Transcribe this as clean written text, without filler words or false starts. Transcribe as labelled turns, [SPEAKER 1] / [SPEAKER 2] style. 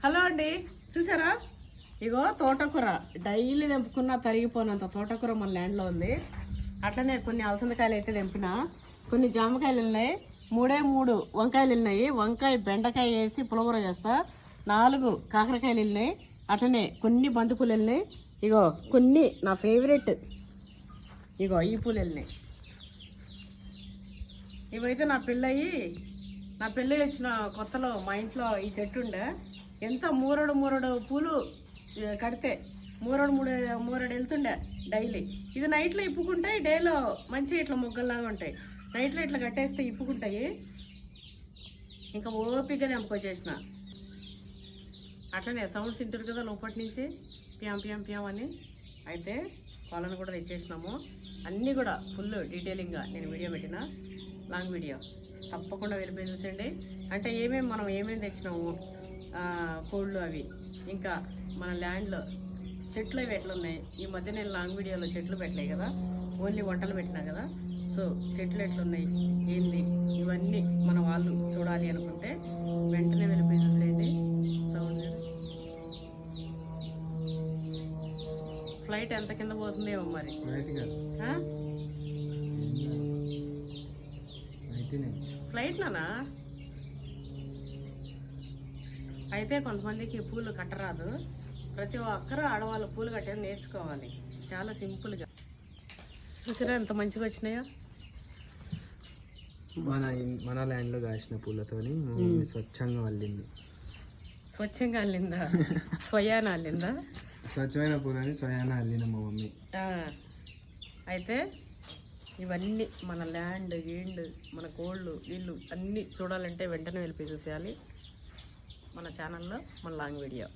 [SPEAKER 1] Hello అండి, చూసారా? ఇగో తోటకూర డైలీ తెంపుకున్న తరిగిపోయినంత తోటకూర మన ల్యాండ్లో ఉంది. అట్లనే కొన్ని అలసందకాయలు అయితే తెంపిన, కొన్ని జామకాయలు ఉన్నాయి, 3 వంకాయలు ఉన్నాయి. వంకాయ బెండకాయ వేసి పులగూర చేస్తా. 4 కాకరకాయలు వెళ్ళినాయి. అట్లనే కొన్ని బంతిపూలు వెళ్ళినాయి. ఇగో కొన్ని నా ఫేవరెట్, ఇగో ఈ పూలు వెళ్ళినాయి. ఇవైతే నా పెళ్ళి వచ్చిన కొత్తలో మా ఇంట్లో ఈ చెట్టు ఉండే. ఎంత మూరడు పూలు కడితే మూరడు వెళ్తుండే డైలీ. ఇది నైట్లో ఇప్పుకుంటాయి, డేలో మంచిగా ఇట్లా మొగ్గల్లాగా ఉంటాయి. నైట్లో ఇట్లా కట్టేస్తే ఇప్పుకుంటాయి. ఇంకా ఓపికగా తెంపుకొచ్చేసిన. అట్లనే సౌండ్స్ వింటారు కదా లోపటి నుంచి, ప్యాం ప్యాం ప్యాం అని. అయితే వాళ్ళని కూడా తెచ్చేసినాము. అన్నీ కూడా ఫుల్ డీటెయిలింగ్గా నేను వీడియో పెట్టిన, లాంగ్ వీడియో తప్పకుండా వెళ్ళిపోయి చూసండి. అంటే మనం ఏమేమి తెచ్చినాము, కోళ్ళు అవి, ఇంకా మన ల్యాండ్లో చెట్లు అవి ఎట్లున్నాయి. ఈ మధ్య నేను లాంగ్ వీడియోలో చెట్లు పెట్టలేయి కదా, ఓన్లీ వంటలు పెట్టినా కదా. సో చెట్లు ఎట్లున్నాయి ఏంది ఇవన్నీ మన వాళ్ళు చూడాలి అనుకుంటే వెంటనే వెళ్ళిపోయి చూసేయండి. సౌండ్ ఫ్లైట్ ఎంత కింద పోతుందేమో మరి. ఫ్లైట్ నానా? అయితే కొంతమందికి పూలు కట్టరాదు. ప్రతి ఒక్కరు ఆడవాళ్ళు పూలు కట్టేది నేర్చుకోవాలి, చాలా సింపుల్గా. చూసారా ఎంత మంచిగా వచ్చినాయో.
[SPEAKER 2] మన ల్యాండ్లో కాసిన పూలతోని స్వచ్ఛంగా అల్లింది.
[SPEAKER 1] స్వచ్ఛంగా అల్లిందా? స్వయాన అల్లిందా?
[SPEAKER 2] స్వచ్ఛమైన పూలని స్వయాన అల్లిన మా మమ్మీ.
[SPEAKER 1] అయితే ఇవన్నీ మన ల్యాండ్ గీండ్, మన కోళ్ళు వీళ్ళు అన్నీ చూడాలంటే వెంటనే వెళ్ళిపోయి చూసేయాలి మన ఛానల్లో, మన లాంగ్ వీడియో.